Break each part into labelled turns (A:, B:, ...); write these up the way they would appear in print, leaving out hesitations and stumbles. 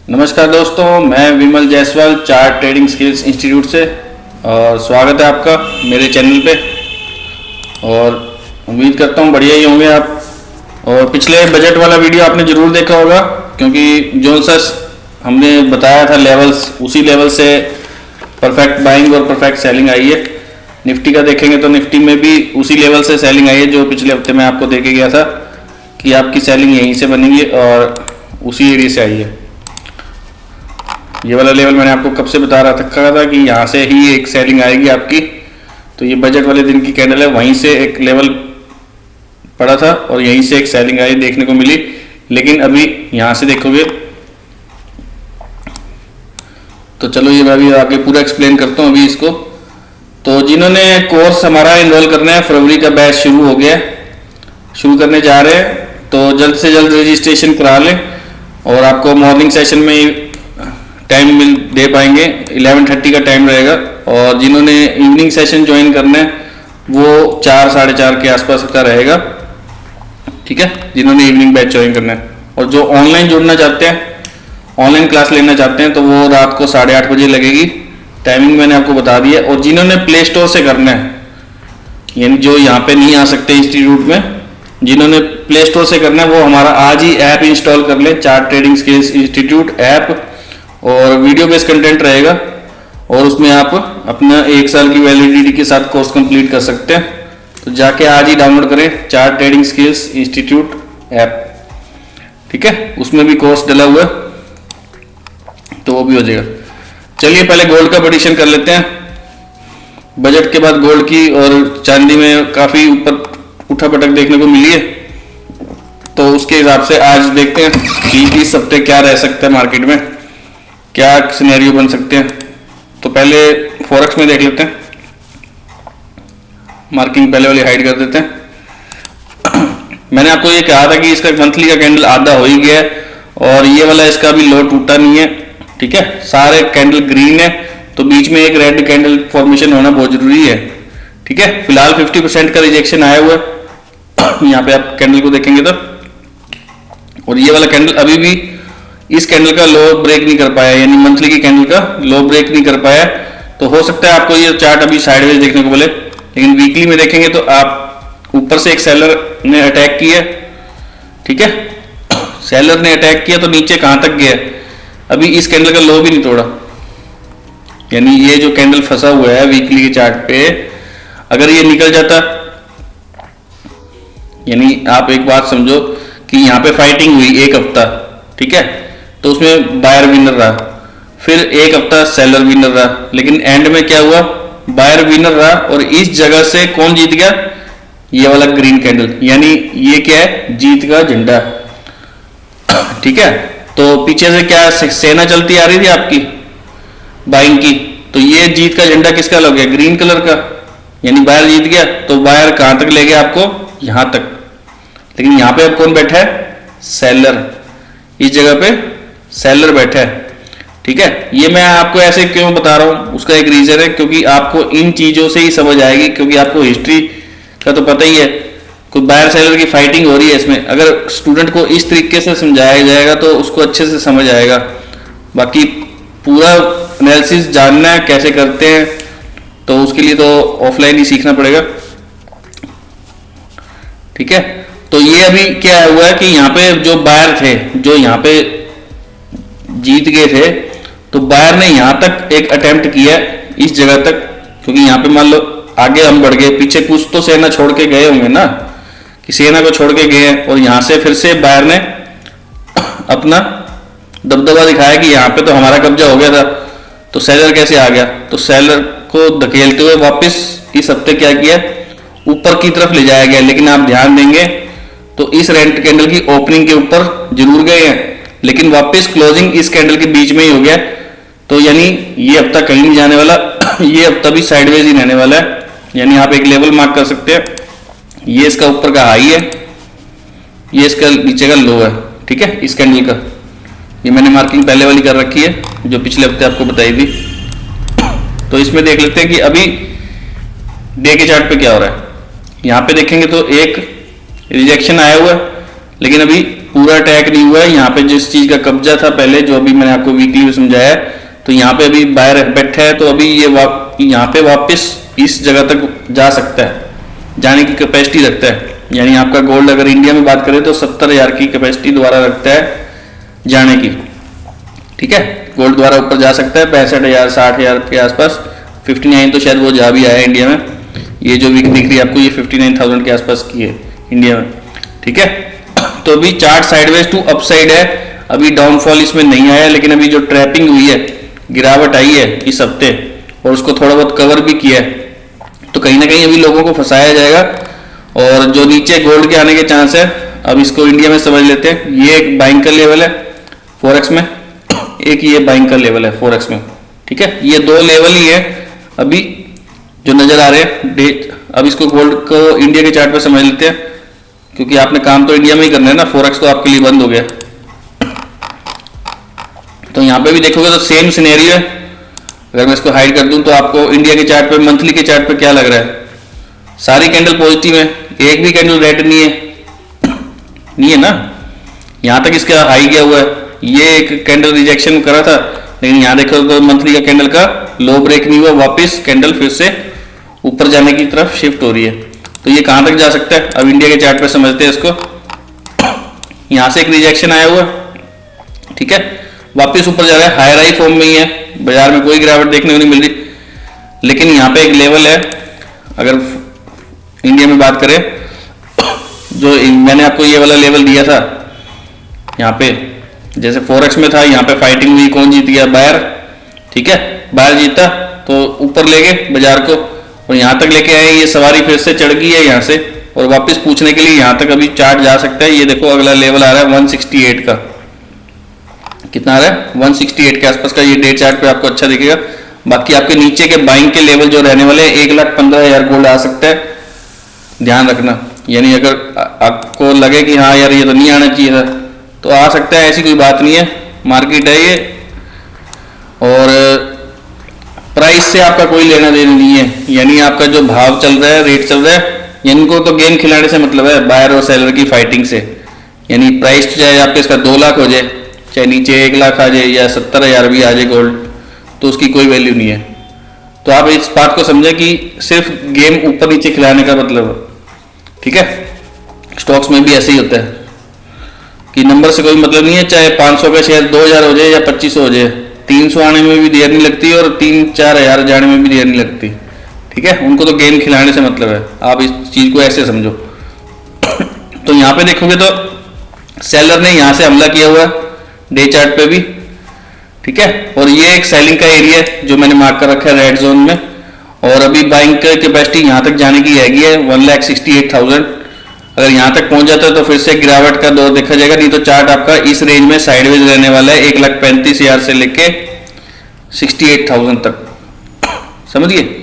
A: नमस्कार दोस्तों, मैं Vimal Jaiswal chart trading skills institute से और स्वागत है आपका मेरे चैनल पे। और उम्मीद करता हूँ बढ़िया ही होंगे आप। और पिछले बजट वाला वीडियो आपने ज़रूर देखा होगा, क्योंकि जो सा हमने बताया था लेवल्स, उसी लेवल से परफेक्ट बाइंग और परफेक्ट सेलिंग आई है। निफ्टी का देखेंगे तो निफ्टी में भी उसी लेवल से सेलिंग आई है जो पिछले हफ्ते मैं आपको देके गया था कि आपकी सेलिंग यहीं से बनेगी और उसी एरिया से आई है। ये वाला लेवल मैंने आपको कब से बता रखा था कि यहाँ से ही एक सेलिंग आएगी आपकी। तो ये बजट वाले दिन की कैंडल है, वहीं से एक लेवल पड़ा था और यहीं से एक सेलिंग आई देखने को मिली। लेकिन अभी यहाँ से देखोगे तो चलो ये मैं अभी आगे पूरा एक्सप्लेन करता हूँ अभी इसको। तो जिन्होंने कोर्स हमारा इनरोल करना है, फरवरी का बैच शुरू हो गया, शुरू करने जा रहे हैं, तो जल्द से जल्द रजिस्ट्रेशन करा लें। और आपको मॉर्निंग सेशन में टाइम दे पाएंगे, 11:30 का टाइम रहेगा। और जिन्होंने इवनिंग सेशन ज्वाइन करना है वो 4 साढ़े 4 के आसपास का रहेगा, ठीक है, जिन्होंने इवनिंग बैच ज्वाइन करना है। और जो ऑनलाइन जुड़ना चाहते हैं, ऑनलाइन क्लास लेना चाहते हैं, तो वो रात को 8:30 बजे लगेगी। टाइमिंग मैंने आपको बता दी है। और जिन्होंने प्ले स्टोर से करना है, यानी जो यहाँ पे नहीं आ सकते इंस्टीट्यूट में, जिन्होंने प्ले स्टोर से करना है वो हमारा आज ही ऐप इंस्टॉल कर लें, chart trading skills institute app. और वीडियो बेस्ड कंटेंट रहेगा और उसमें आप अपना 1 साल की वैलिडिटी के साथ कोर्स कंप्लीट कर सकते हैं। तो जाके आज ही डाउनलोड करें chart trading skills institute app, ठीक है। उसमें भी कोर्स डला हुआ है तो वो भी हो जाएगा। चलिए पहले गोल्ड का प्रेडिक्शन कर लेते हैं। बजट के बाद गोल्ड की और चांदी में काफी ऊपर उठा पटक देखने को मिली है, तो उसके हिसाब से आज देखते हैं कि इस हफ्ते क्या रह सकता है, मार्केट में क्या सिनेरियो बन सकते हैं। तो पहले फॉरेक्स में देख लेते हैं। मार्किंग पहले वाली हाइड कर देते हैं। मैंने आपको ये कहा था कि इसका मंथली का कैंडल आधा हो ही गया है और ये वाला इसका भी लो टूटा नहीं है, ठीक है। सारे कैंडल ग्रीन है, तो बीच में एक रेड कैंडल फॉर्मेशन होना बहुत जरूरी है, ठीक है। फिलहाल 50% का रिजेक्शन आया हुआ है यहाँ पे आप कैंडल को देखेंगे तो। और ये वाला कैंडल अभी भी इस कैंडल का लो ब्रेक नहीं कर पाया, यानी मंथली की कैंडल का लो ब्रेक नहीं कर पाया। तो हो सकता है आपको ये चार्ट अभी साइडवेज देखने को मिले, लेकिन वीकली में देखेंगे तो आप ऊपर से एक सेलर ने अटैक किया, ठीक है। सेलर ने अटैक किया तो नीचे कहां तक गया, अभी इस कैंडल का लो भी नहीं तोड़ा। यानी ये जो कैंडल फंसा हुआ है वीकली के चार्ट पे, अगर ये निकल जाता, यानी आप एक बात समझो कि यहाँ पे फाइटिंग हुई एक हफ्ता, ठीक है, तो उसमें बायर विनर रहा, फिर एक हफ्ता सेलर विनर रहा, लेकिन एंड में क्या हुआ, बायर विनर रहा। और इस जगह से कौन जीत गया, ये वाला ग्रीन कैंडल, यानी ये क्या है, जीत का झंडा, ठीक है। तो पीछे से क्या सेना चलती आ रही थी आपकी बाइंग की, तो ये जीत का झंडा किसका लग गया, ग्रीन कलर का, यानी बायर जीत गया। तो बायर कहां तक ले गया आपको, यहां तक, लेकिन यहां पे अब कौन बैठा है, सेलर, इस जगह पे सेलर बैठा है, ठीक है। ये मैं आपको ऐसे क्यों बता रहा हूं, उसका एक रीजन है, क्योंकि आपको इन चीजों से ही समझ आएगी, क्योंकि आपको हिस्ट्री का तो पता ही है, कोई बायर सेलर की फाइटिंग हो रही है इसमें। अगर स्टूडेंट को इस तरीके से समझाया जाएगा तो उसको अच्छे से समझ आएगा। बाकी पूरा एनालिसिस जानना है कैसे करते हैं, तो उसके लिए तो ऑफलाइन ही सीखना पड़ेगा, ठीक है। तो ये अभी क्या हुआ है कि यहाँ पे जो बायर थे, जो यहाँ पे जीत गए थे, तो बायर ने यहाँ तक एक अटेम्प्ट किया इस जगह तक, क्योंकि यहाँ पे मान लो आगे हम बढ़ गए, पीछे कुछ तो सेना छोड़ के गए होंगे ना, कि सेना को छोड़ के गए, और यहाँ से फिर से बायर ने अपना दबदबा दिखाया कि यहाँ पे तो हमारा कब्जा हो गया था। तो सेलर कैसे आ गया, तो सेलर को धकेलते हुए वापस इस हफ्ते क्या किया, ऊपर की तरफ ले जाया गया। लेकिन आप ध्यान देंगे तो इस रेड कैंडल की ओपनिंग के ऊपर जरूर गए हैं, लेकिन वापस क्लोजिंग इस कैंडल के बीच में ही हो गया। तो यानी ये हफ्ता कहीं नहीं जाने वाला ये हफ्ता भी साइडवेज ही रहने वाला है। यानी आप एक लेवल मार्क कर सकते हैं, ये इसका ऊपर का हाई है, ये इसका नीचे का लो है, ठीक है, इस कैंडल का। ये मैंने मार्किंग पहले वाली कर रखी है जो पिछले हफ्ते आपको बताई थी। तो इसमें देख लेते हैं कि अभी डे के चार्ट पे क्या हो रहा है। यहाँ पे देखेंगे तो एक रिजेक्शन आया हुआ है, लेकिन अभी पूरा अटैक नहीं हुआ है। यहाँ पे जिस चीज का कब्जा था पहले, जो अभी मैंने आपको वीकली में समझाया है, तो यहाँ पे अभी बायर बैठा है, तो अभी ये यहाँ पे वापस इस जगह तक जा सकता है, जाने की कैपेसिटी रखता है। यानी आपका गोल्ड अगर इंडिया में बात करें तो 70,000 की कैपेसिटी द्वारा रखता है जाने की। ठीक है, गोल्ड द्वारा ऊपर जा सकता है 65,000 60,000 के आसपास। 59 तो शायद वो जा भी आया है इंडिया में। ये जो वीक दिख रही है आपको, ये 59,000 के आसपास की है इंडिया में। ठीक है, तो अभी चार्ट साइडवेज टू अपसाइड है, अभी डाउनफॉल इसमें नहीं आया, लेकिन अभी जो ट्रैपिंग हुई है, गिरावट आई है इस हफ्ते, और उसको थोड़ा बहुत कवर भी किया है, तो कहीं ना कहीं अभी लोगों को फंसाया जाएगा। और जो नीचे गोल्ड के आने के चांस है, अब इसको इंडिया में समझ लेते हैं। ये एक बाइंग का लेवल है फॉरेक्स में, एक ये बाइंग का लेवल है फॉरेक्स में। ठीक है, ये दो लेवल ही है अभी जो नजर आ रहे हैं। अब इसको गोल्ड को इंडिया के चार्ट पे समझ लेते हैं, क्योंकि आपने काम तो इंडिया में ही करना है ना, फॉरेक्स तो आपके लिए बंद हो गया। तो यहाँ पे भी देखोगे तो सेम सिनेरियो है। अगर मैं इसको हाइड कर दूं तो आपको इंडिया के चार्ट पे, मंथली के चार्ट पे क्या लग रहा है? सारी कैंडल पॉजिटिव है, एक भी कैंडल रेड नहीं है, नहीं है ना। यहाँ तक इसका हाई गया हुआ है, ये एक कैंडल रिजेक्शन करा था, लेकिन यहाँ देखो तो मंथली का कैंडल का लो ब्रेक नहीं हुआ, वापस कैंडल फिर से ऊपर जाने की तरफ शिफ्ट हो रही है। तो ये कहाँ तक जा सकता है? अब इंडिया के चार्ट पे समझते हैं इसको। यहाँ से एक रिजेक्शन आया हुआ, ठीक है, वापस ऊपर जा रहा है, हायर हाई फॉर्म में ही है, बाजार में कोई गिरावट देखने को नहीं मिल रही। लेकिन यहाँ पे एक लेवल है, अगर इंडिया में बात करें, जो मैंने आपको ये वाला लेवल दिया था, यहाँ पे जैसे फॉरेक्स में था, यहाँ पे फाइटिंग हुई, कौन जीत गया? बायर। ठीक है, बायर जीता तो ऊपर ले गए बाजार को, और यहाँ तक लेके आए, ये सवारी फिर से चढ़ गई है यहाँ से, और वापस पूछने के लिए यहाँ तक अभी चार्ट जा सकता है। ये देखो अगला लेवल आ रहा है 168 का, कितना आ रहा है? 168 के आसपास का। ये डे चार्ट पे आपको अच्छा दिखेगा। बाकी आपके नीचे के बाइंग के लेवल जो रहने वाले हैं, 1,15,000 गोल्ड आ सकता है, ध्यान रखना। यानी अगर आपको लगे कि हाँ यार ये तो नहीं आना चाहिए था, तो आ सकता है, ऐसी कोई बात नहीं है, मार्केट है ये, और प्राइस से आपका कोई लेना देना नहीं है। यानी आपका जो भाव चल रहा है, रेट चल रहा है, इनको तो गेम खिलाने से मतलब है, बायर और सेलर की फाइटिंग से। यानी प्राइस चाहे आपके इसका 2 लाख हो जाए, चाहे नीचे 1 लाख आ जाए, या 70,000 भी आ जाए गोल्ड, तो उसकी कोई वैल्यू नहीं है। तो आप इस बात को समझे कि सिर्फ गेम ऊपर नीचे खिलाने का मतलब, ठीक है। स्टॉक्स में भी ऐसे ही होता है कि नंबर से कोई मतलब नहीं है, चाहे 500 का शेयर 2,000 हो जाए या 2500 हो जाए, 300 आने में भी देर नहीं लगती, और 3-4 हज़ार जाने में भी देर नहीं लगती। ठीक है, उनको तो गेम खिलाने से मतलब है, आप इस चीज को ऐसे समझो। तो यहाँ पे देखोगे तो सेलर ने यहाँ से हमला किया हुआ है डे चार्ट पे भी, ठीक है, और ये एक सेलिंग का एरिया है जो मैंने मार्क कर रखा है रेड जोन में, और अभी बाइंग की कैपेसिटी यहाँ तक जाने की हैगी है 1,68,000। अगर यहाँ तक पहुंच जाता है तो फिर से गिरावट का दौर देखा जाएगा, नहीं तो चार्ट आपका इस रेंज में साइडवेज रहने वाला है, 1,35,000 से लेके 68,000 तक, समझिए।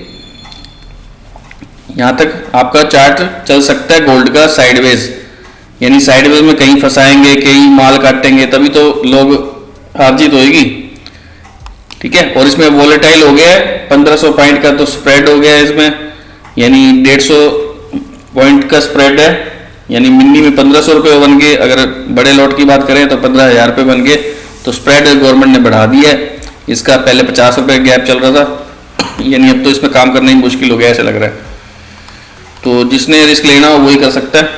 A: यहाँ तक आपका चार्ट चल सकता है गोल्ड का साइडवेज। यानी साइडवेज में कहीं फंसाएंगे, कहीं माल काटेंगे, तभी तो लोग हार जीत होगी। ठीक है, और इसमें वोलेटाइल हो गया है, 1500 पॉइंट का तो स्प्रेड हो गया है इसमें, यानी 150 पॉइंट का स्प्रेड है, यानी मिनी में 1500 रुपये बन गए, अगर बड़े लॉट की बात करें तो 15,000 रुपये बन गए। तो स्प्रेड गवर्नमेंट ने बढ़ा दिया है इसका, पहले 50 रुपये गैप चल रहा था, यानी अब तो इसमें काम करना ही मुश्किल हो गया ऐसा लग रहा है। तो जिसने रिस्क लेना हो वही कर सकता है।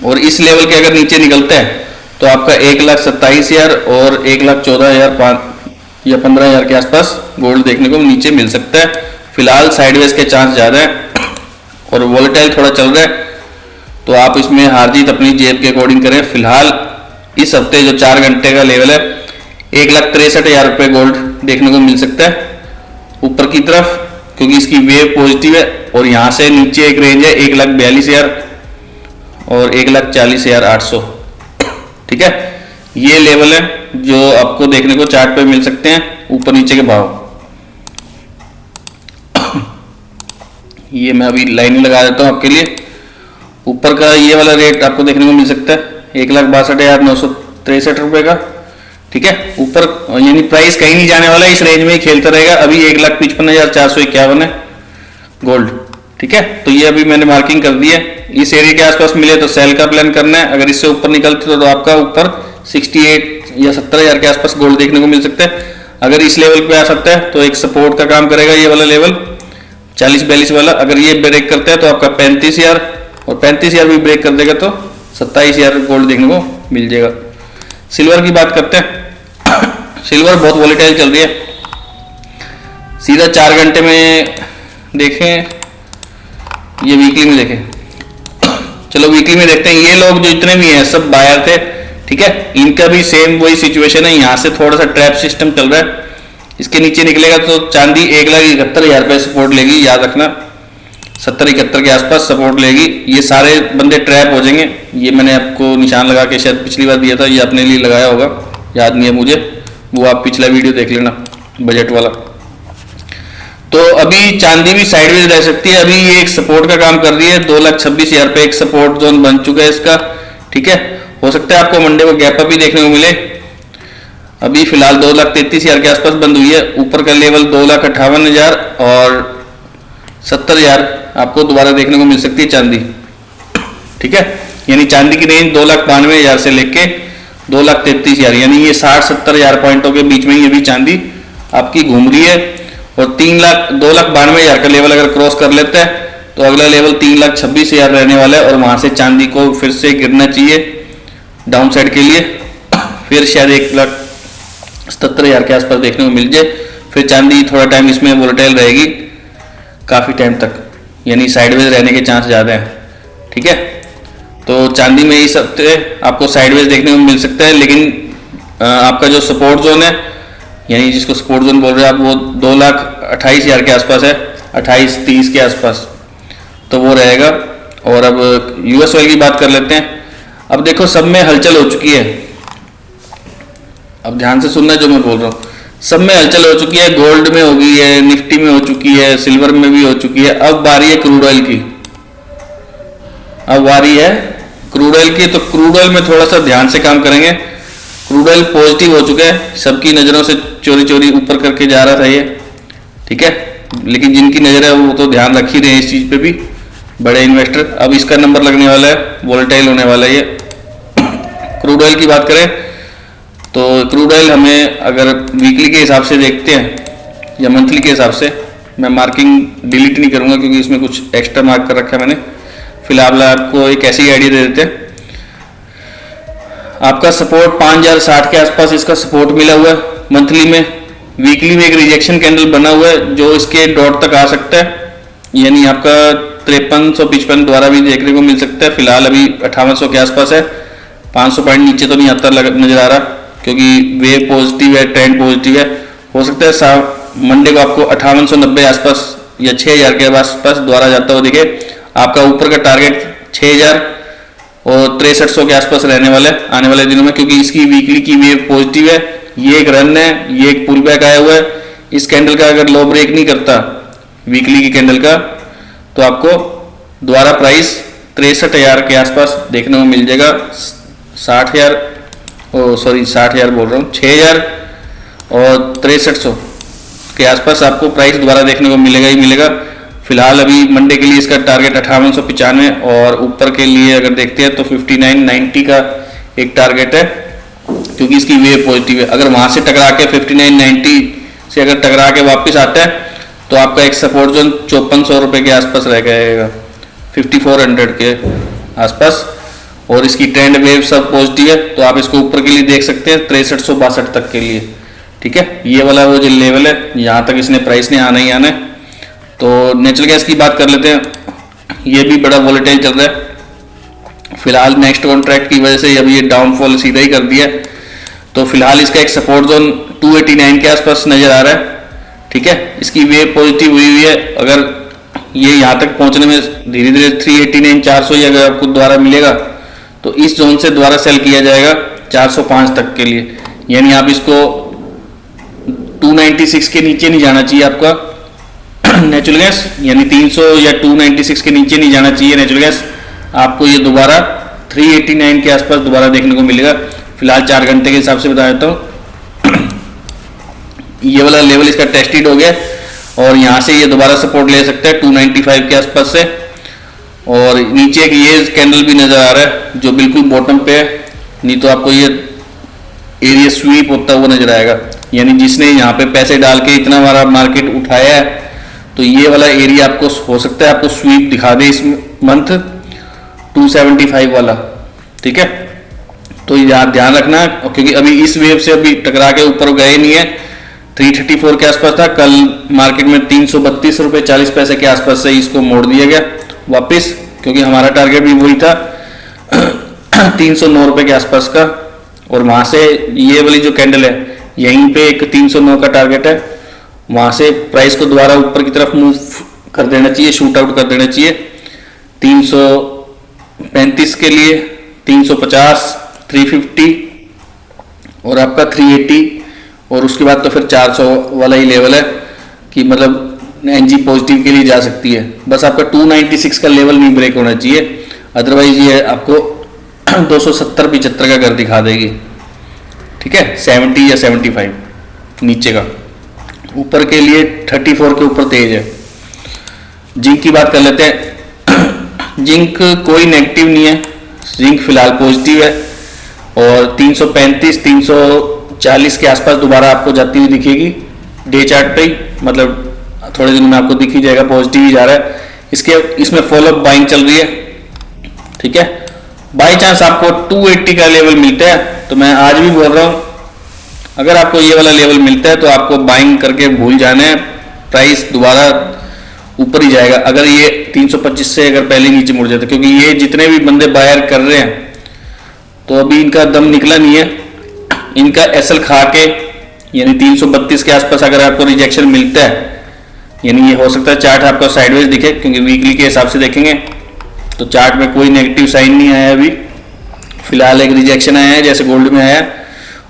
A: और इस लेवल के अगर नीचे निकलता है तो आपका 1,27,000 और 1,14,000 या 15,000 के आसपास गोल्ड देखने को नीचे मिल सकता है। फिलहाल साइडवेज के चांस ज़्यादा है, और वोलेटाइल थोड़ा चल रहा है, तो आप इसमें हार जीत अपनी जेब के अकॉर्डिंग करें। फिलहाल इस हफ्ते जो 4 घंटे का लेवल है, 1,63,000 रुपये गोल्ड देखने को मिल सकता है ऊपर की तरफ, क्योंकि इसकी वेव पॉजिटिव है। और यहाँ से नीचे एक रेंज है 1,42,000 और 1,40,800। ठीक है, ये लेवल है जो आपको देखने को चार्ट पे मिल सकते हैं, ऊपर नीचे के भाव। ये मैं अभी लाइन लगा देता हूँ आपके लिए। ऊपर का ये वाला रेट आपको देखने को मिल सकता है 1,62,963 रुपये का। ठीक है, ऊपर यानी प्राइस कहीं नहीं जाने वाला, इस रेंज में ही खेलता रहेगा। अभी 1,55,451 है गोल्ड। ठीक है, तो ये अभी मैंने मार्किंग कर दी है। इस एरिया के आसपास मिले तो सेल का प्लान करना है। अगर इससे ऊपर निकलते तो आपका ऊपर 68 या 70,000 के आसपास गोल्ड देखने को मिल सकता है। अगर इस लेवल पे आ सकता है तो एक सपोर्ट का काम करेगा ये वाला लेवल 40-42 वाला। अगर ये ब्रेक करता है तो आपका 35,000, और 35,000 भी ब्रेक कर देगा तो 27,000 गोल्ड देखने को मिल जाएगा। सिल्वर की बात करते हैं। सिल्वर बहुत वॉलेटाइल चल रही है। सीधा 4 घंटे में देखें, ये वीकली में देखें। चलो वीकली में देखते हैं। ये लोग जो इतने भी हैं सब बायर थे, ठीक है। इनका भी सेम वही सिचुएशन है। यहाँ से थोड़ा सा ट्रैप सिस्टम चल रहा है। इसके नीचे निकलेगा तो चांदी 1,71,000 रुपये सपोर्ट लेगी, याद रखना 70-71 के आसपास सपोर्ट लेगी। ये सारे बंदे ट्रैप हो जाएंगे। ये मैंने आपको निशान लगा के शायद पिछली बार दिया था, ये अपने लिए लगाया होगा, याद नहीं है मुझे, वो आप पिछला वीडियो देख लेना बजट वाला। तो अभी चांदी भी साइडवेज रह सकती है। अभी ये एक सपोर्ट का काम कर रही है, 2,26,000 पे एक सपोर्ट जोन बन चुका है इसका, ठीक है। हो सकता है आपको मंडे को गैप अप भी देखने को मिले। अभी फिलहाल 2,33,000 के आसपास बंद हुई है। ऊपर का लेवल 2,58,000 और 70,000 आपको दोबारा देखने को मिल सकती है चांदी, ठीक है। यानी चांदी की रेंज 2,92,000 से लेके 2,33,000, यानी ये 60-70,000 पॉइंटों के बीच में ही अभी चांदी आपकी घूम रही है। और 2,92,000 का लेवल अगर क्रॉस कर लेता है तो अगला लेवल 3,26,000 रहने वाला है, और वहां से चांदी को फिर से गिरना चाहिए डाउन साइड के लिए। फिर शायद 1,70,000 के आसपास देखने को मिल जाए। फिर चांदी थोड़ा टाइम इसमें वोलेटाइल रहेगी, काफ़ी टाइम तक, यानी साइडवेज रहने के चांस ज़्यादा हैं, ठीक है। तो चांदी में इस हफ्ते आपको साइडवेज देखने को मिल सकता है। लेकिन आपका जो सपोर्ट जोन है, यानी जिसको सपोर्ट जोन बोल रहे हैं आप, वो 2,28,000 के आसपास है, 28-30 के आसपास, तो वो रहेगा। और अब यूएस ऑयल की बात कर लेते हैं। अब देखो सब में हलचल हो चुकी है। अब ध्यान से सुनना जो मैं बोल रहा हूँ, सब में हलचल हो चुकी है। गोल्ड में हो गई है, निफ्टी में हो चुकी है, सिल्वर में भी हो चुकी है। अब बारी है क्रूड ऑयल की। अब बारी है क्रूड ऑयल की। तो क्रूड ऑयल में थोड़ा सा ध्यान से काम करेंगे। क्रूड ऑयल पॉजिटिव हो चुका है, सबकी नज़रों से चोरी चोरी ऊपर करके जा रहा था ये, ठीक है। लेकिन जिनकी नज़र है वो तो ध्यान रख ही रहे हैं इस चीज़ पे भी, बड़े इन्वेस्टर। अब इसका नंबर लगने वाला है, वोलेटाइल होने वाला है ये। क्रूड ऑयल की बात करें तो क्रूड ऑयल हमें अगर वीकली के हिसाब से देखते हैं या मंथली के हिसाब से, मैं मार्किंग डिलीट नहीं करूँगा क्योंकि इसमें कुछ एक्स्ट्रा मार्क कर रखा है मैंने। फिलहाल आपको एक ऐसी आइडिया दे देते हैं। आपका सपोर्ट 5,060 के आसपास इसका सपोर्ट मिला हुआ है मंथली में। वीकली में एक रिजेक्शन कैंडल बना हुआ है जो इसके डॉट तक आ सकता है, यानी आपका 5355 द्वारा भी देखने को मिल सकता है। फिलहाल अभी 5800 के आसपास है, 500 पॉइंट नीचे तो नहीं आता नजर आ रहा, क्योंकि वेव पॉजिटिव है, ट्रेंड पॉजिटिव है। हो सकता है मंडे को आपको 5890 आसपास या 6,000 के आसपास द्वारा जाता हुआ दिखे। आपका ऊपर का टारगेट 6,000 और 6300 के आसपास रहने वाला है आने वाले दिनों में, क्योंकि इसकी वीकली की वेव पॉजिटिव है। ये एक रन है, ये एक पुल बैक आया हुआ है। इस कैंडल का अगर लो ब्रेक नहीं करता वीकली की कैंडल का, तो आपको दोबारा प्राइस 63,000 के आसपास देखने को मिल जाएगा। 60,000 60,000 बोल रहा हूँ, 6,000 और 6300 के आसपास आपको प्राइस दोबारा देखने को मिलेगा ही मिलेगा। फिलहाल अभी मंडे के लिए इसका टारगेट 5895, और ऊपर के लिए अगर देखते हैं तो 5990 का एक टारगेट है, क्योंकि इसकी वेव पॉजिटिव है। अगर वहां से टकरा के 5990 से अगर टकरा के वापस आता है तो आपका एक सपोर्ट जोन 5400 रुपये के आसपास रह जाएगा, 5400 के आसपास। और इसकी ट्रेंड वेव सब पॉजिटिव है, तो आप इसको ऊपर के लिए देख सकते हैं 6362 तक के लिए, ठीक है। ये वाला वो जो लेवल है, यहाँ तक इसने प्राइस ने आना ही आना है। तो नेचुरल गैस की बात कर लेते हैं। ये भी बड़ा वोलेटाइल चल रहा है। फिलहाल नेक्स्ट कॉन्ट्रैक्ट की वजह से अभी ये डाउनफॉल सीधा ही कर दिया। तो फिलहाल इसका एक सपोर्ट जोन 289 के आसपास नजर आ रहा है, ठीक है। इसकी वेव पॉजिटिव हुई है। अगर ये यहाँ तक पहुंचने में धीरे धीरे 389 400 ही अगर आपको दोबारा मिलेगा तो इस जोन से दोबारा सेल किया जाएगा 405 तक के लिए। यानी आप इसको 296 के नीचे नहीं जाना चाहिए आपका नेचुरल गैस, यानी 300 या 296 के नीचे नहीं जाना चाहिए नेचुरल गैस। आपको ये दोबारा 389 के आसपास दोबारा देखने को मिलेगा। फिलहाल 4 घंटे के हिसाब से बता देता हूँ। ये वाला लेवल इसका टेस्टेड हो गया और यहाँ से ये दोबारा सपोर्ट ले सकता है 295 के आसपास से। और नीचे एक ये कैंडल भी नज़र आ रहा है जो बिल्कुल बॉटम पे है, नहीं तो आपको ये एरिया स्वीप होता हुआ नजर आएगा। यानी जिसने यहाँ पे पैसे डाल के इतना बड़ा मार्केट उठाया है, तो ये वाला एरिया आपको हो सकता है आपको स्वीप दिखा दे इस मंथ 275 वाला। ठीक है, तो यहाँ ध्यान रखना, क्योंकि अभी इस वेव से अभी टकरा के ऊपर गए नहीं है। 334 के आसपास था, कल मार्केट में 332 रुपये 40 पैसे के आसपास से इसको मोड़ दिया गया वापस, क्योंकि हमारा टारगेट भी वही था 309 रुपये के आसपास का। और वहाँ से ये वाली जो कैंडल है यहीं पे एक 309 का टारगेट है, वहाँ से प्राइस को दोबारा ऊपर की तरफ मूव कर देना चाहिए, शूट आउट कर देना चाहिए 335 के लिए, 350, 350 और आपका 380, और उसके बाद तो फिर 400 वाला ही लेवल है कि मतलब एनजी पॉजिटिव के लिए जा सकती है। बस आपका 296 का लेवल नहीं ब्रेक होना चाहिए, अदरवाइज ये आपको 270-75 का घर दिखा देगी। ठीक है, 70 या 75 नीचे का, ऊपर के लिए 34 के ऊपर तेज है। जिंक की बात कर लेते हैं। जिंक कोई नेगेटिव नहीं है, जिंक फिलहाल पॉजिटिव है और 335-340 के आसपास दोबारा आपको जाती हुई दिखेगी डे चार्ट पे ही, मतलब थोड़े दिन में आपको दिख ही जाएगा, पॉजिटिव ही जा रहा है। इसमें फॉलोअप बाइंग चल रही है। ठीक है, बाई चांस आपको 280 का लेवल मिलता है तो मैं आज भी बोल रहा हूं, अगर आपको ये वाला लेवल मिलता है तो आपको बाइंग करके भूल जाना है, प्राइस दोबारा ऊपर ही जाएगा। अगर ये 325 से अगर पहले नीचे मुड़ जाता, क्योंकि ये जितने भी बंदे बायर कर रहे हैं तो अभी इनका दम निकला नहीं है। इनका एसएल खा के यानी 332 के आसपास अगर आपको रिजेक्शन मिलता है, यानी ये हो सकता है चार्ट आपको साइडवेज दिखे, क्योंकि वीकली के हिसाब से देखेंगे तो चार्ट में कोई नेगेटिव साइन नहीं आया अभी फिलहाल, एक रिजेक्शन आया है जैसे गोल्ड में आया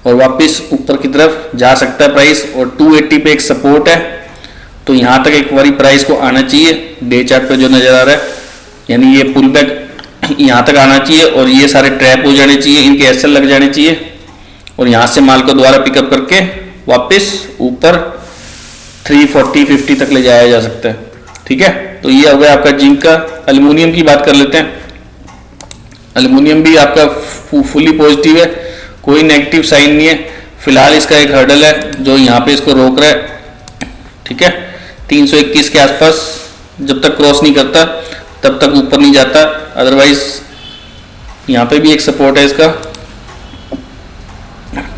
A: और वापस ऊपर की तरफ जा सकता है प्राइस। और 280 पे एक सपोर्ट है, तो यहाँ तक एक बारी प्राइस को आना चाहिए डे चार्ट पे जो नजर आ रहा है, यानी ये पुल बैक यहाँ तक आना चाहिए और ये सारे ट्रैप हो जाने चाहिए, इनके एसएल लग जाने चाहिए और यहाँ से माल को दोबारा पिकअप करके वापस ऊपर 340-50 तक ले जाया जा सकता है। ठीक है, तो ये हो गया आपका जिंक का। एल्युमिनियम की बात कर लेते हैं। एल्युमिनियम भी आपका फुली पॉजिटिव है, कोई नेगेटिव साइन नहीं है फिलहाल। इसका एक हर्डल है जो यहाँ पे इसको रोक रहा है। ठीक है, 321 के आसपास जब तक क्रॉस नहीं करता तब तक ऊपर नहीं जाता, अदरवाइज यहाँ पे भी एक सपोर्ट है इसका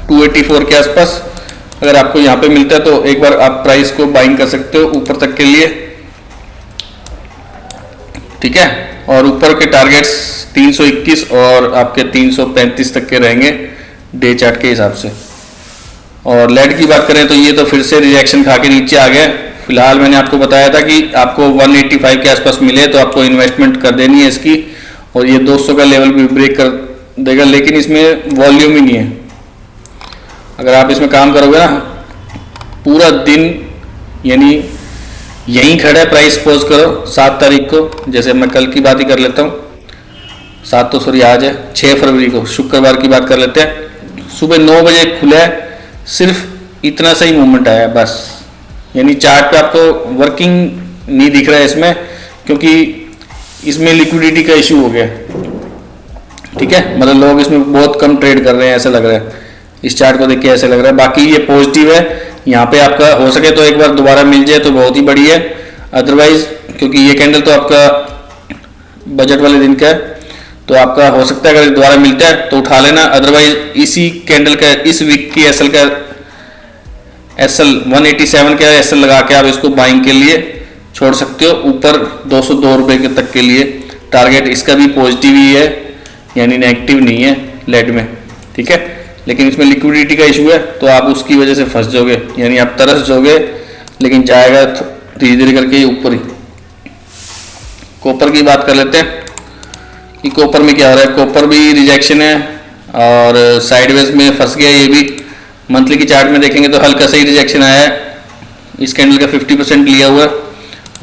A: 284 के आसपास। अगर आपको यहाँ पे मिलता है तो एक बार आप प्राइस को बाइंग कर सकते हो ऊपर तक के लिए। ठीक है, और ऊपर के टारगेट्स 321 और आपके 335 तक के रहेंगे डे चार्ट के हिसाब से। और लेड की बात करें तो ये तो फिर से रिजेक्शन खा के नीचे आ गया। फिलहाल मैंने आपको बताया था कि आपको 185 के आसपास मिले तो आपको इन्वेस्टमेंट कर देनी है इसकी, और ये 200 का लेवल भी ब्रेक कर देगा, लेकिन इसमें वॉल्यूम ही नहीं है। अगर आप इसमें काम करोगे ना पूरा दिन, यानी यहीं खड़ा है प्राइस, पोज करो 7 तारीख को, जैसे मैं कल की बात ही कर लेता हूँ, 7 तो सॉरी आज है 6 फरवरी को, शुक्रवार की बात कर लेते हैं। सुबह 9 बजे खुला है, सिर्फ इतना सही मूवमेंट आया है बस, यानी चार्ट पे आपको वर्किंग नहीं दिख रहा है इसमें, क्योंकि इसमें लिक्विडिटी का इशू हो गया। ठीक है, मतलब लोग इसमें बहुत कम ट्रेड कर रहे हैं ऐसा लग रहा है, इस चार्ट को देख के ऐसा लग रहा है। बाकी ये पॉजिटिव है, यहाँ पे आपका हो सके तो एक बार दोबारा मिल जाए तो बहुत ही बढ़िया है, अदरवाइज क्योंकि ये कैंडल तो आपका बजट वाले दिन का है, तो आपका हो सकता है अगर दोबारा मिलता है तो उठा लेना, अदरवाइज इसी कैंडल का इस वीक की एसएल का एसएल 187 का एसएल लगा के आप इसको बाइंग के लिए छोड़ सकते हो ऊपर 202 रुपए के तक के लिए। टारगेट इसका भी पॉजिटिव ही है, यानी नेगेटिव नहीं है लेड में। ठीक है, लेकिन इसमें लिक्विडिटी का इशू है तो आप उसकी वजह से फंस जाओगे, यानी आप तरस जाओगे, लेकिन जाएगा धीरे धीरे करके ऊपर ही। कॉपर की बात कर लेते हैं कि कॉपर में क्या हो रहा है। कॉपर भी रिजेक्शन है और साइडवेज में फंस गया ये भी। मंथली की चार्ट में देखेंगे तो हल्का सा ही रिजेक्शन आया है, इस कैंडल का 50% लिया हुआ है।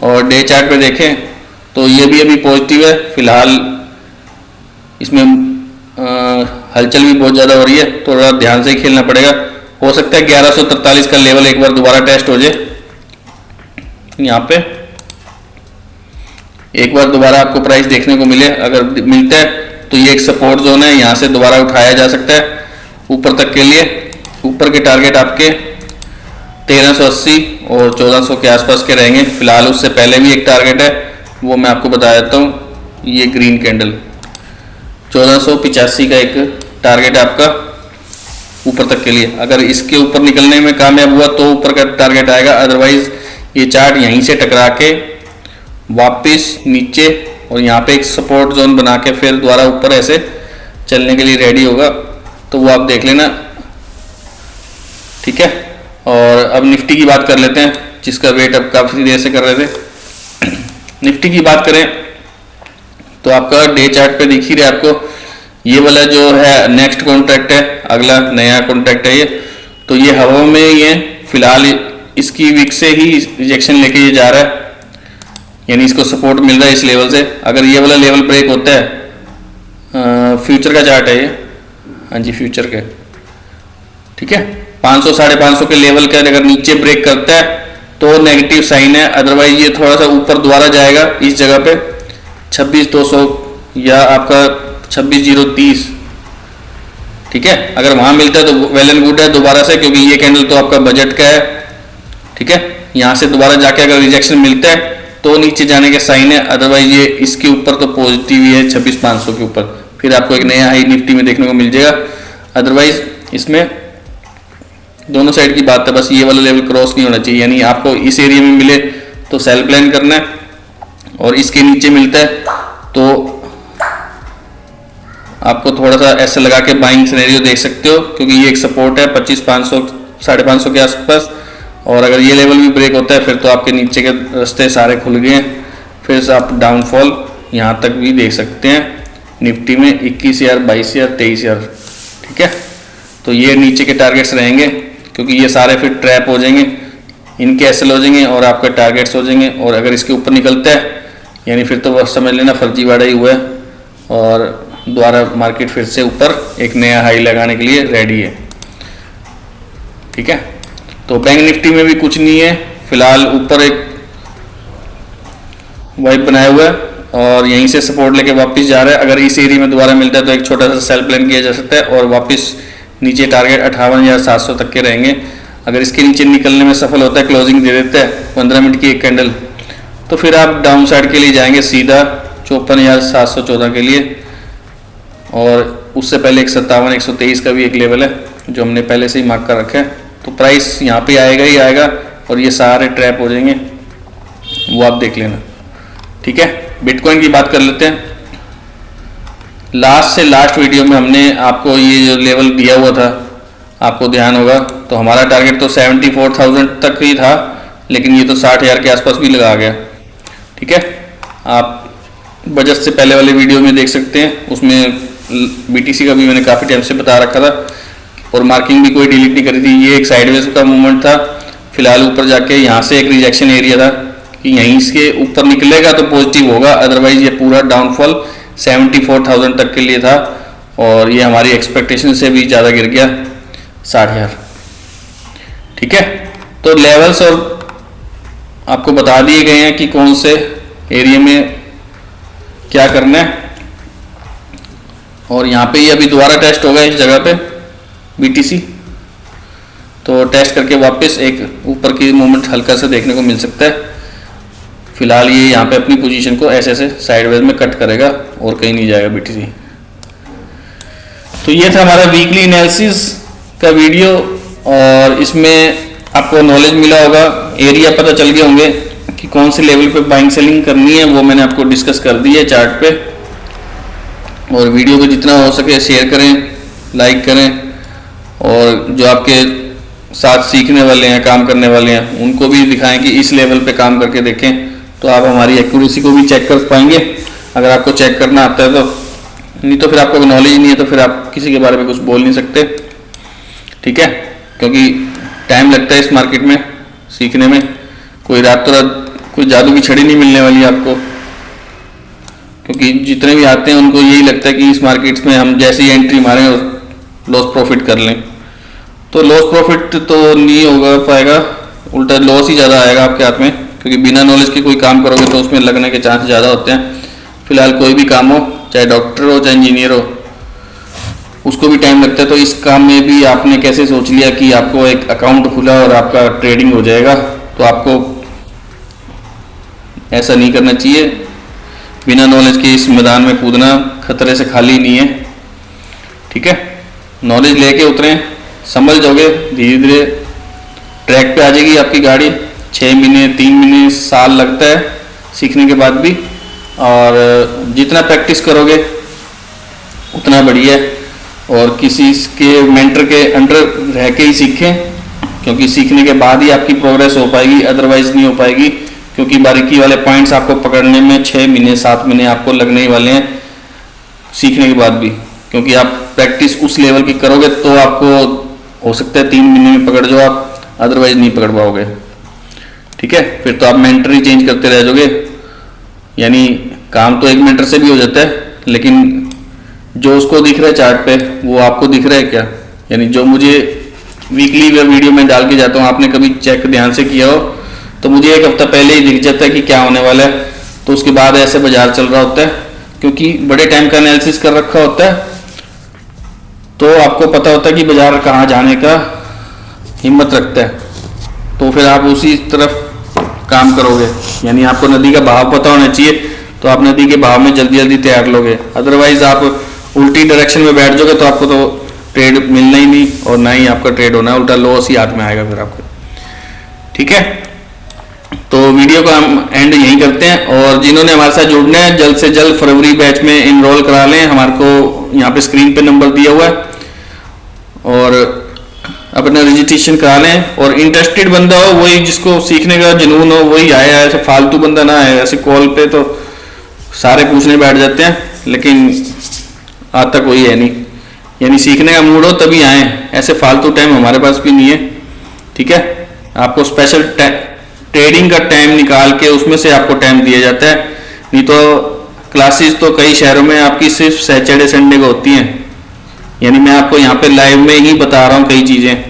A: और डे चार्ट पे देखें तो ये भी अभी पॉजिटिव है फिलहाल, इसमें हलचल भी बहुत ज़्यादा हो रही है, थोड़ा ध्यान से ही खेलना पड़ेगा। हो सकता है 1143 का लेवल एक बार दोबारा टेस्ट हो जाए। यहाँ पे एक बार दोबारा आपको प्राइस देखने को मिले, अगर मिलता है तो ये एक सपोर्ट जोन है, यहाँ से दोबारा उठाया जा सकता है ऊपर तक के लिए। ऊपर के टारगेट आपके 1380 और 1400 के आसपास के रहेंगे। फिलहाल उससे पहले भी एक टारगेट है, वो मैं आपको बता देता हूँ। ये ग्रीन कैंडल 1485 का एक टारगेट है आपका ऊपर तक के लिए। अगर इसके ऊपर निकलने में कामयाब हुआ तो ऊपर का टारगेट आएगा, अदरवाइज ये चार्ट यहीं से टकरा के वापस नीचे और यहाँ पे एक सपोर्ट जोन बना के फिर दोबारा ऊपर ऐसे चलने के लिए रेडी होगा, तो वो आप देख लेना, ठीक है। और अब निफ्टी की बात कर लेते हैं, जिसका वेट अब काफ़ी देर से कर रहे थे। निफ्टी की बात करें तो आपका डे चार्ट पे दिख ही रहा है आपको, ये वाला जो है नेक्स्ट कॉन्ट्रैक्ट है, अगला नया कॉन्ट्रैक्ट है ये। तो ये हवा में ही है फिलहाल, इसकी वीक से ही रिजेक्शन लेके ये जा रहा है, यानी इसको सपोर्ट मिल रहा है इस लेवल से। अगर ये वाला लेवल ब्रेक होता है, फ्यूचर का चार्ट है ये, हाँ जी फ्यूचर के, ठीक है, 500 550 के लेवल का अगर नीचे ब्रेक करता है तो नेगेटिव साइन है, अदरवाइज ये थोड़ा सा ऊपर दोबारा जाएगा इस जगह पे 26,200 या आपका 26,030, ठीक है। अगर वहां मिलता है तो वेल एंड गुड है दोबारा से, क्योंकि ये कैंडल तो आपका बजट का है, ठीक है। यहाँ से दोबारा जाके अगर रिजेक्शन मिलता है तो नीचे जाने के साइन है, अदरवाइज ये इसके ऊपर तो पॉजिटिव ही है 26,500 के ऊपर, फिर आपको एक नया हाई निफ्टी में देखने को मिल जाएगा। अदरवाइज इसमें दोनों साइड की बात है, बस ये वाला लेवल क्रॉस नहीं होना चाहिए, यानी आपको इस एरिया में मिले तो सेल प्लान करना है, और इसके नीचे मिलता है तो आपको थोड़ा सा ऐसा लगा के बाइंग सिनेरियो देख सकते हो, क्योंकि ये एक सपोर्ट है 25,500 550 के आसपास। और अगर ये लेवल भी ब्रेक होता है फिर तो आपके नीचे के रास्ते सारे खुल गए हैं, फिर से आप डाउनफॉल यहाँ तक भी देख सकते हैं निफ्टी में 21,000 22,000 23,000, ठीक है। तो ये नीचे के टारगेट्स रहेंगे, क्योंकि ये सारे फिर ट्रैप हो जाएंगे, इनके एसएल हो जाएंगे और आपके टारगेट्स हो जाएंगे। और अगर इसके ऊपर निकलता है यानी फिर तो वह समझ लेना फर्जीवाड़ा ही हुआ है, और दोबारा मार्केट फिर से ऊपर एक नया हाई लगाने के लिए रेडी है, ठीक है। तो बैंक निफ्टी में भी कुछ नहीं है फिलहाल, ऊपर एक वाइप बनाया हुआ है और यहीं से सपोर्ट लेके वापस जा रहा है। अगर इस एरिया में दोबारा मिलता है तो एक छोटा सा सेल प्लान किया जा सकता है और वापस नीचे टारगेट 58,700 तक के रहेंगे। अगर इसके नीचे निकलने में सफल होता है, क्लोजिंग दे देता है 15 मिनट की एक कैंडल, तो फिर आप डाउन साइड के लिए जाएंगे सीधा 54,714 के लिए। और उससे पहले एक 57,123 का भी एक लेवल है जो हमने पहले से ही मार्क कर रखा है। तो प्राइस यहाँ पे आएगा ही आएगा और ये सारे ट्रैप हो जाएंगे, वो आप देख लेना, ठीक है। बिटकॉइन की बात कर लेते हैं। लास्ट से लास्ट वीडियो में हमने आपको ये जो लेवल दिया हुआ था, आपको ध्यान होगा, तो हमारा टारगेट तो 74,000 तक ही था, लेकिन ये तो 60,000 के आसपास भी लगा गया, ठीक है। आप बजट से पहले वाले वीडियो में देख सकते हैं, उसमें बीटीसी का भी मैंने काफ़ी टाइम से बता रखा था और मार्किंग भी कोई डिलीट नहीं करी थी। ये एक साइडवेज का मूवमेंट था, फिलहाल ऊपर जाके यहाँ से एक रिजेक्शन एरिया था कि यहीं से ऊपर निकलेगा तो पॉजिटिव होगा, अदरवाइज ये पूरा डाउनफॉल 74,000 तक के लिए था और ये हमारी एक्सपेक्टेशन से भी ज़्यादा गिर गया 60,000, ठीक है। तो लेवल्स और आपको बता दिए गए हैं कि कौन से एरिया में क्या करना है, और यहाँ पे ये अभी दोबारा टेस्ट होगा इस जगह पे बीटीसी, तो टेस्ट करके वापस एक ऊपर की मूवमेंट हल्का सा देखने को मिल सकता है। फिलहाल ये यहाँ पे अपनी पोजीशन को ऐसे ऐसे साइडवेज में कट करेगा और कहीं नहीं जाएगा बीटीसी। तो ये था हमारा वीकली एनालिसिस का वीडियो और इसमें आपको नॉलेज मिला होगा, एरिया पता चल गए होंगे कि कौन से लेवल पे बाइंग सेलिंग करनी है, वो मैंने आपको डिस्कस कर दी है चार्ट पे। और वीडियो को जितना हो सके शेयर करें, लाइक करें, और जो आपके साथ सीखने वाले हैं, काम करने वाले हैं, उनको भी दिखाएं कि इस लेवल पे काम करके देखें, तो आप हमारी एक्यूरेसी को भी चेक कर पाएंगे। अगर आपको चेक करना आता है तो, नहीं तो फिर आपको नॉलेज नहीं है तो फिर आप किसी के बारे में कुछ बोल नहीं सकते, ठीक है। क्योंकि टाइम लगता है इस मार्केट में सीखने में, कोई रात तो रात कोई जादू की छड़ी नहीं मिलने वाली आपको, क्योंकि जितने भी आते हैं उनको यही लगता है कि इस मार्केट्स में हम जैसे ही एंट्री मारें और लॉस प्रॉफिट कर लें, तो लॉस प्रॉफिट तो नहीं होगा पाएगा, उल्टा लॉस ही ज़्यादा आएगा आपके हाथ में, क्योंकि बिना नॉलेज के कोई काम करोगे तो उसमें लगने के चांस ज़्यादा होते हैं। फिलहाल कोई भी काम हो, चाहे डॉक्टर हो चाहे इंजीनियर हो, उसको भी टाइम लगता है। तो इस काम में भी आपने कैसे सोच लिया कि आपको एक अकाउंट खुला और आपका ट्रेडिंग हो जाएगा, तो आपको ऐसा नहीं करना चाहिए। बिना नॉलेज के इस मैदान में कूदना खतरे से खाली नहीं है, ठीक है। नॉलेज लेके उतरें, समझ जाओगे, धीरे धीरे ट्रैक पे आ जाएगी आपकी गाड़ी। 6 महीने 3 महीने साल लगता है सीखने के बाद भी, और जितना प्रैक्टिस करोगे उतना बढ़िया है। और किसी के मेंटर के अंडर रह के ही सीखें, क्योंकि सीखने के बाद ही आपकी प्रोग्रेस हो पाएगी, अदरवाइज नहीं हो पाएगी। क्योंकि बारीकी वाले पॉइंट्स आपको पकड़ने में 6 महीने 7 महीने आपको लगने ही वाले हैं सीखने के बाद भी, क्योंकि आप प्रैक्टिस उस लेवल की करोगे तो आपको हो सकता है 3 महीने में पकड़ जाओ आप, अदरवाइज नहीं पकड़ पाओगे, ठीक है। फिर तो आप मेंटर ही चेंज करते रह जाओगे, यानी काम तो एक मेंटर से भी हो जाता है, लेकिन जो उसको दिख रहा है चार्ट पे वो आपको दिख रहा है क्या? यानी जो मुझे वीकली वीडियो में डाल के जाता हूँ, आपने कभी चेक ध्यान से किया हो तो मुझे एक हफ्ता पहले ही दिख जाता है कि क्या होने वाला है। तो उसके बाद ऐसे बाजार चल रहा होता है, क्योंकि बड़े टाइम का एनालिसिस कर रखा होता है, तो आपको पता होता है कि बाजार कहाँ जाने का हिम्मत रखता है, तो फिर आप उसी तरफ काम करोगे। यानी आपको नदी का बहाव पता होना चाहिए, तो आप नदी के बहाव में जल्दी जल्दी तैयार लोगे। अदरवाइज आप उल्टी डायरेक्शन में बैठ जाओगे तो आपको तो ट्रेड मिलना ही नहीं, और ना ही आपका ट्रेड होना है, उल्टा लॉस ही हाथ में आएगा फिर आपको, ठीक है। तो वीडियो को हम एंड यहीं करते हैं, और जिन्होंने हमारे साथ जुड़ना है जल्द से जल्द फरवरी बैच में इनरोल करा लें। हमारे को यहाँ पे स्क्रीन पे नंबर दिया हुआ है, और अपना रजिस्ट्रेशन करा लें। और इंटरेस्टेड बंदा हो, वही जिसको सीखने का जुनून हो, वही आए। ऐसे फालतू बंदा ना आए, ऐसे कॉल पे तो सारे पूछने बैठ जाते हैं, लेकिन आता कोई है नहीं। यानी सीखने का मूड हो तभी आए, ऐसे फालतू टाइम हमारे पास भी नहीं है, ठीक है। आपको स्पेशल ट्रेडिंग का टाइम निकाल के उसमें से आपको टाइम दिया जाता है, नहीं तो क्लासेस तो कई शहरों में आपकी सिर्फ सैटरडे संडे को होती हैं। यानी मैं आपको यहाँ पे लाइव में ही बता रहा हूँ कई चीज़ें,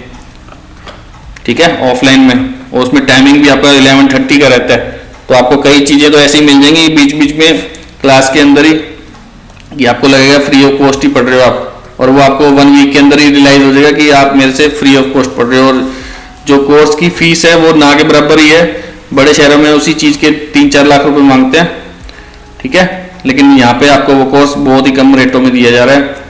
A: ठीक है, ऑफलाइन में, और उसमें टाइमिंग भी आपका 11:30 का रहता है। तो आपको कई चीज़ें तो ऐसी मिल जाएंगी बीच बीच में क्लास के अंदर ही, कि आपको लगेगा फ्री ऑफ कॉस्ट ही पढ़ रहे हो आप, और वो आपको 1 वीक के अंदर ही रियलाइज हो जाएगा कि आप मेरे से फ्री ऑफ कॉस्ट पढ़ रहे हो। और जो कोर्स की फीस है वो ना के बराबर ही है। बड़े शहरों में उसी चीज़ के 3-4 लाख रुपए मांगते हैं, ठीक है, लेकिन यहाँ पे आपको वो कोर्स बहुत ही कम रेटों में दिया जा रहा है।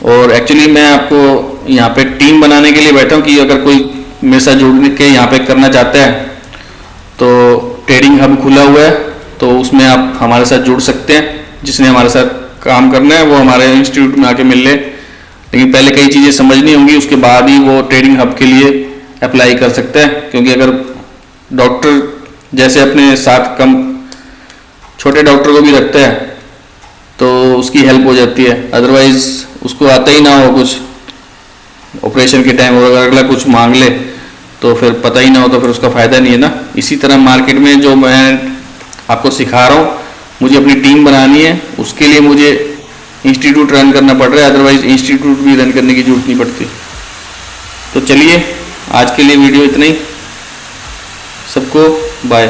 A: और एक्चुअली मैं आपको यहाँ पे टीम बनाने के लिए बैठा हूँ कि अगर कोई मेरे साथ जुड़ के यहाँ पे करना चाहता है तो ट्रेडिंग हब खुला हुआ है, तो उसमें आप हमारे साथ जुड़ सकते हैं। जिसने हमारे साथ काम करना है वो हमारे इंस्टीट्यूट में आके मिल ले, लेकिन पहले कई चीज़ें समझनी होंगी, उसके बाद ही वो ट्रेडिंग हब के लिए अप्लाई कर सकते हैं। क्योंकि अगर डॉक्टर जैसे अपने साथ कम छोटे डॉक्टर को भी रखता है तो उसकी हेल्प हो जाती है, अदरवाइज उसको आता ही ना हो कुछ ऑपरेशन के टाइम, और अगर अगला कुछ मांग ले तो फिर पता ही ना हो तो फिर उसका फ़ायदा नहीं है ना। इसी तरह मार्केट में जो मैं आपको सिखा रहा हूँ, मुझे अपनी टीम बनानी है, उसके लिए मुझे इंस्टीट्यूट रन करना पड़ रहा है, अदरवाइज इंस्टीट्यूट भी रन करने की जरूरत नहीं पड़ती। तो चलिए आज के लिए वीडियो इतना ही, सबको बाय।